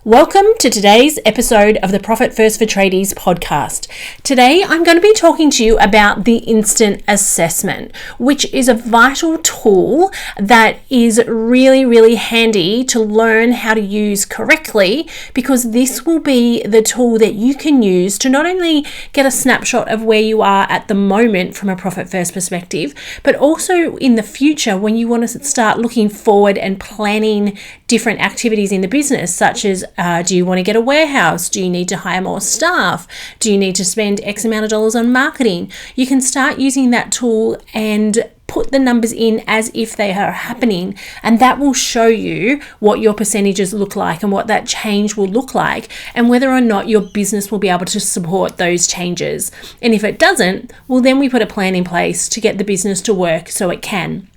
Welcome to today's episode of the Profit First for Tradies podcast. Today I'm going to be talking to you about the instant assessment, which is a vital tool that is really handy to learn how to use correctly, because this will be the tool that you can use to not only get a snapshot of where you are at the moment from a Profit First perspective, but also in the future when you want to start looking forward and planning different activities in the business, such as do you want to get a warehouse? Do you need to hire more staff? Do you need to spend X amount of dollars on marketing? You can start using that tool and put the numbers in as if they are happening, and that will show you what your percentages look like and what that change will look like, and whether or not your business will be able to support those changes. And if it doesn't, well, then we put a plan in place to get the business to work so it can.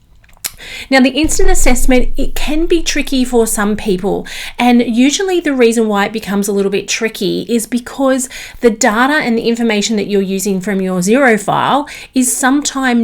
Now, the instant assessment, it can be tricky for some people, and usually the reason why it becomes a little bit tricky is because the data and the information that you're using from your zero file is sometimes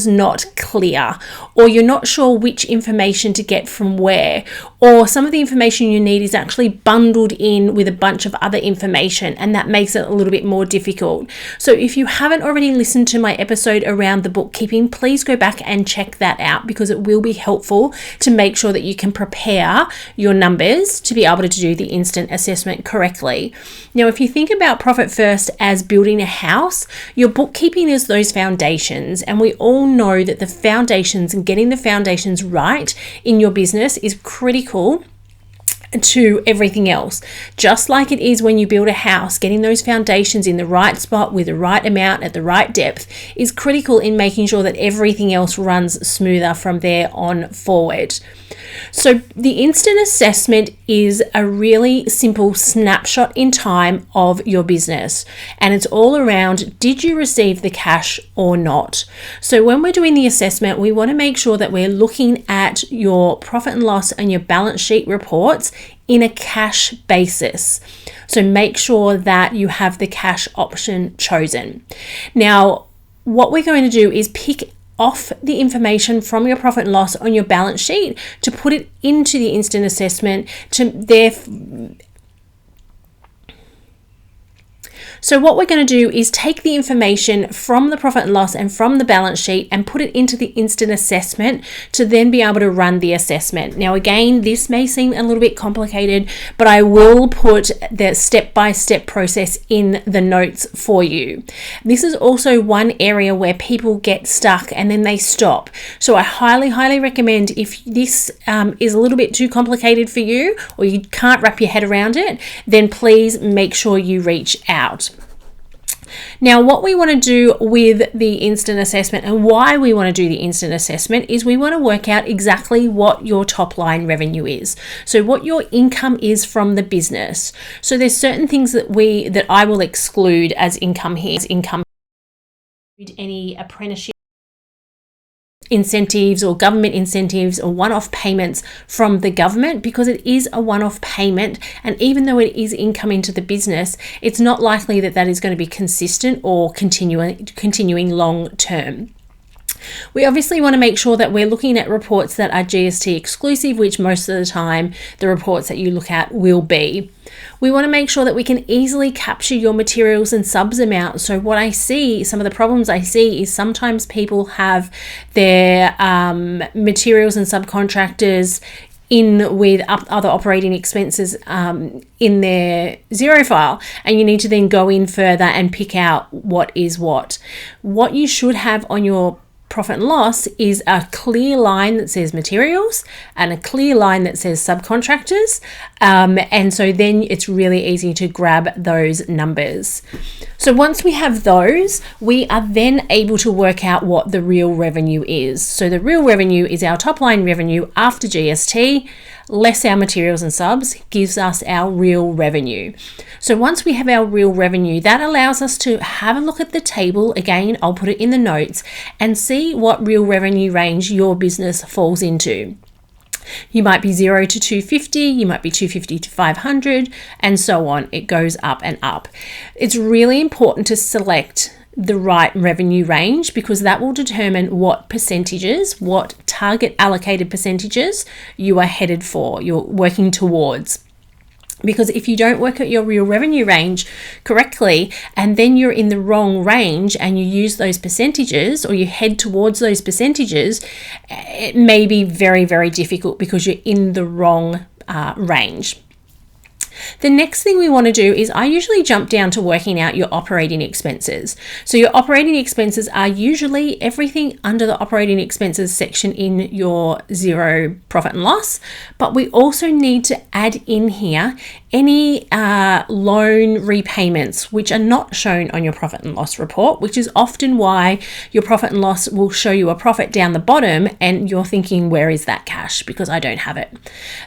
not clear, or you're not sure which information to get from where, or some of the information you need is actually bundled in with a bunch of other information, and that makes it a little bit more difficult. So if you haven't already listened to my episode around the bookkeeping, please go back and check that out, because it will be helpful to make sure that you can prepare your numbers to be able to do the instant assessment correctly. Now, if you think about Profit First as building a house, your bookkeeping is those foundations, and we all know that the foundations and getting the foundations right in your business is critical to everything else. Just like it is when you build a house, getting those foundations in the right spot with the right amount at the right depth is critical in making sure that everything else runs smoother from there on forward. So the instant assessment is a really simple snapshot in time of your business, and it's all around, did you receive the cash or not? So when we're doing the assessment, we want to make sure that we're looking at your profit and loss and your balance sheet reports in a cash basis. So make sure that you have the cash option chosen. Now, what we're going to do is pick off the information from your profit and loss on your balance sheet to put it into the instant assessment So what we're going to do is take the information from the profit and loss and from the balance sheet and put it into the instant assessment to then be able to run the assessment. Now, again, this may seem a little bit complicated, but I will put the step-by-step process in the notes for you. This is also one area where people get stuck and then they stop. So I highly recommend, if this is a little bit too complicated for you or you can't wrap your head around it, then please make sure you reach out. Now, what we want to do with the instant assessment and why we want to do the instant assessment is we want to work out exactly what your top line revenue is. So what your income is from the business. So there's certain things that I will exclude as income here. Any apprenticeship incentives or government incentives or one-off payments from the government, because it is a one-off payment, and even though it is income into the business, it's not likely that that is going to be consistent or continuing long term. We obviously want to make sure that we're looking at reports that are GST exclusive, which most of the time the reports that you look at will be. We want to make sure that we can easily capture your materials and subs amount. So some of the problems I see is sometimes people have their materials and subcontractors in with other operating expenses in their zero file, and you need to then go in further and pick out what is what. What you should have on your profit and loss is a clear line that says materials and a clear line that says subcontractors, and so then it's really easy to grab those numbers. So once we have those, we are then able to work out what the real revenue is. So the real revenue is our top line revenue after GST less our materials and subs gives us our real revenue. So once we have our real revenue, that allows us to have a look at the table. Again, I'll put it in the notes, and see what real revenue range your business falls into. You might be 0 to 250, you might be 250 to 500, and so on. It goes up and up. It's really important to select the right revenue range, because that will determine what percentages, what target allocated percentages you are headed for, you're working towards. Because if you don't work at your real revenue range correctly, and then you're in the wrong range and you use those percentages or you head towards those percentages, it may be very, very difficult because you're in the wrong range. The next thing we want to do is I usually jump down to working out your operating expenses. So your operating expenses are usually everything under the operating expenses section in your zero profit and loss, but we also need to add in here any loan repayments which are not shown on your profit and loss report, which is often why your profit and loss will show you a profit down the bottom and you're thinking, where is that cash? Because I don't have it.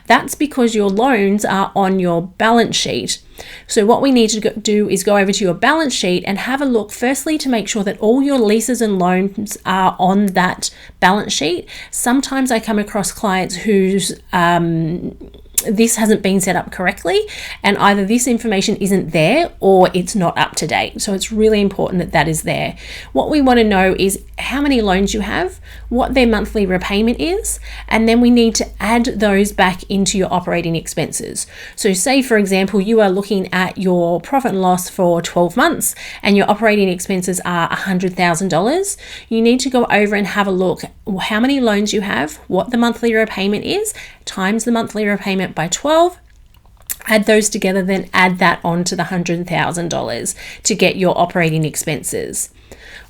That's because your loans are on your balance sheet. So what we need to do is go over to your balance sheet and have a look, firstly, to make sure that all your leases and loans are on that balance sheet. Sometimes I come across clients whose this hasn't been set up correctly, and either this information isn't there or it's not up to date. So it's really important that that is there. What we want to know is how many loans you have, what their monthly repayment is, and then we need to add those back into your operating expenses. So say, for example, you are looking at your profit and loss for 12 months and your operating expenses are $100,000. You need to go over and have a look how many loans you have, what the monthly repayment is, times the monthly repayment by 12, add those together, then add that on to the $100,000 to get your operating expenses.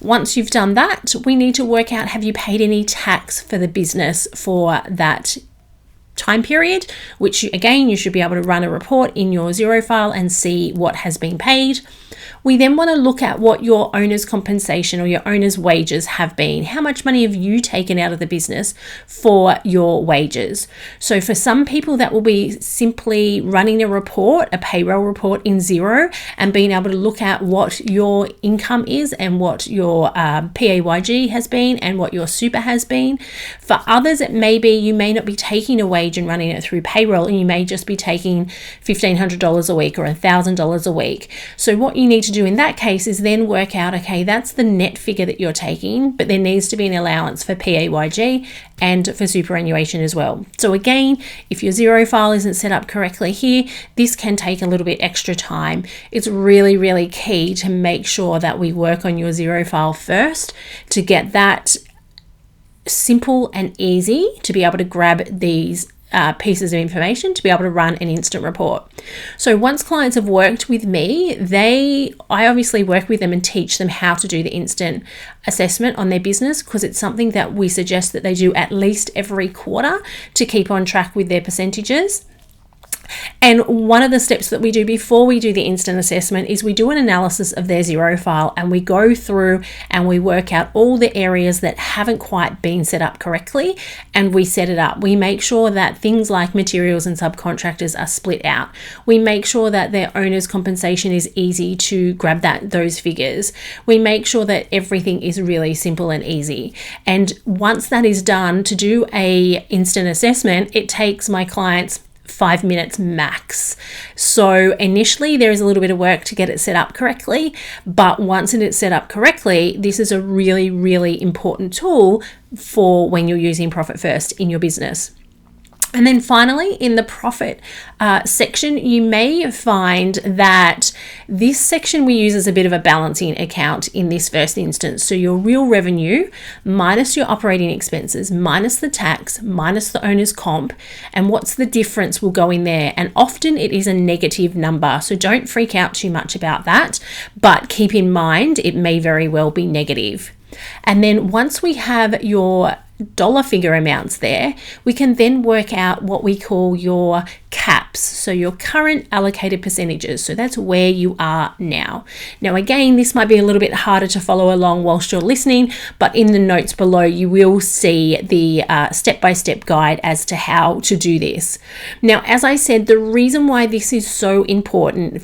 Once you've done that, we need to work out, have you paid any tax for the business for that time period, which again, you should be able to run a report in your zero file and see what has been paid. We then want to look at what your owner's compensation or your owner's wages have been. How much money have you taken out of the business for your wages? So for some people, that will be simply running a report, a payroll report in Xero, and being able to look at what your income is and what your PAYG has been and what your super has been. For others, it may be you may not be taking a wage and running it through payroll, and you may just be taking $1,500 a week or $1,000 a week. So what you need to do in that case is then work out, okay, that's the net figure that you're taking, but there needs to be an allowance for PAYG and for superannuation as well. So again, if your Xero file isn't set up correctly here, this can take a little bit extra time. It's really, really key to make sure that we work on your Xero file first to get that simple and easy to be able to grab these pieces of information to be able to run an instant report. So once clients have worked with me, I obviously work with them and teach them how to do the instant assessment on their business, because it's something that we suggest that they do at least every quarter to keep on track with their percentages. And one of the steps that we do before we do the instant assessment is we do an analysis of their Xero file, and we go through and we work out all the areas that haven't quite been set up correctly, and we set it up. We make sure that things like materials and subcontractors are split out. We make sure that their owner's compensation is easy to grab those figures. We make sure that everything is really simple and easy. And once that is done, to do a instant assessment, it takes my clients 5 minutes max. So initially there is a little bit of work to get it set up correctly, but once it's set up correctly, this is a really, really important tool for when you're using Profit First in your business. And then finally, in the profit section, you may find that this section we use as a bit of a balancing account in this first instance. So your real revenue minus your operating expenses, minus the tax, minus the owner's comp, and what's the difference will go in there. And often it is a negative number. So don't freak out too much about that, but keep in mind it may very well be negative. And then once we have your dollar figure amounts there, we can then work out what we call your caps, so your current allocated percentages. So that's where you are now. Now again, this might be a little bit harder to follow along whilst you're listening, but in the notes below you will see the step-by-step guide as to how to do this. Now, as I said, the reason why this is so important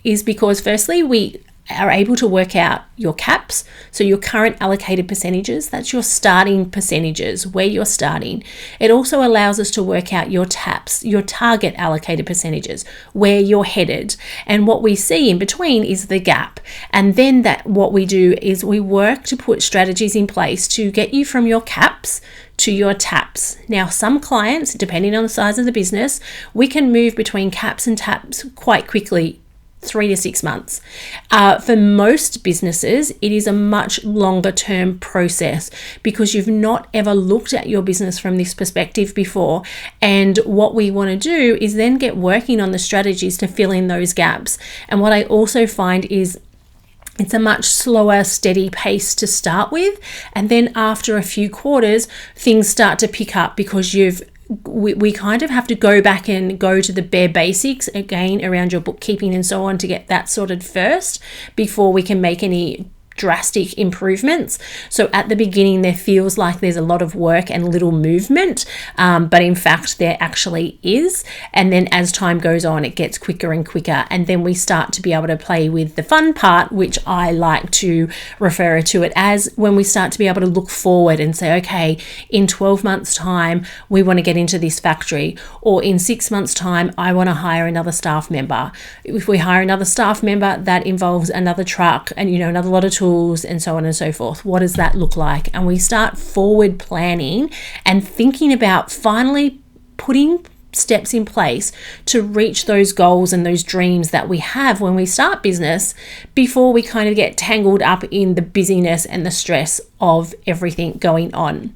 is because firstly, we are able to work out your caps, so your current allocated percentages, that's your starting percentages, where you're starting. It also allows us to work out your TAPs, your target allocated percentages, where you're headed. And what we see in between is the gap. And then what we do is we work to put strategies in place to get you from your caps to your TAPs. Now, some clients, depending on the size of the business, we can move between caps and TAPs quite quickly, 3 to 6 months. For most businesses, it is a much longer term process because you've not ever looked at your business from this perspective before. And what we want to do is then get working on the strategies to fill in those gaps. And what I also find is it's a much slower, steady pace to start with. And then after a few quarters, things start to pick up because we kind of have to go back and go to the bare basics again around your bookkeeping and so on to get that sorted first before we can make any drastic improvements. So at the beginning, there feels like there's a lot of work and little movement, but in fact, there actually is. And then as time goes on, it gets quicker and quicker. And then we start to be able to play with the fun part, which I like to refer to it as when we start to be able to look forward and say, okay, in 12 months time, we want to get into this factory, or in 6 months time, I want to hire another staff member. If we hire another staff member, that involves another truck and, another lot of tools and so on and so forth. What does that look like? And we start forward planning and thinking about finally putting steps in place to reach those goals and those dreams that we have when we start business before we kind of get tangled up in the busyness and the stress of everything going on.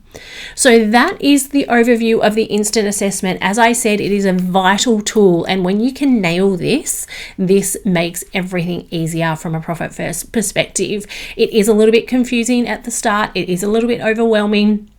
So that is the overview of the instant assessment. As I said, it is a vital tool, and when you can nail this makes everything easier from a profit first perspective. It is a little bit confusing at the start. It is a little bit overwhelming.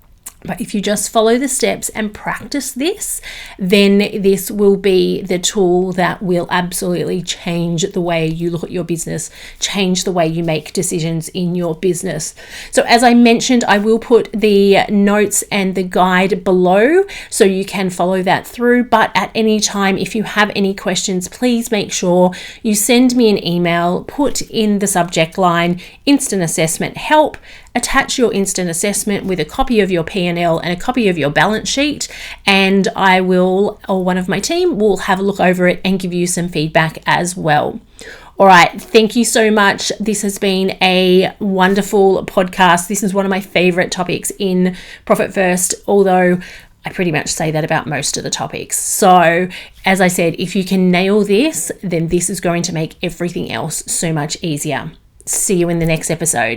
But if you just follow the steps and practice this, then this will be the tool that will absolutely change the way you look at your business, change the way you make decisions in your business. So as I mentioned, I will put the notes and the guide below so you can follow that through. But at any time, if you have any questions, please make sure you send me an email, put in the subject line, instant assessment help. Attach your instant assessment with a copy of your P&L and a copy of your balance sheet, and I will, or one of my team will have a look over it and give you some feedback as well. All right, thank you so much. This has been a wonderful podcast. This is one of my favorite topics in Profit First, although I pretty much say that about most of the topics. So as I said, if you can nail this, then this is going to make everything else so much easier. See you in the next episode.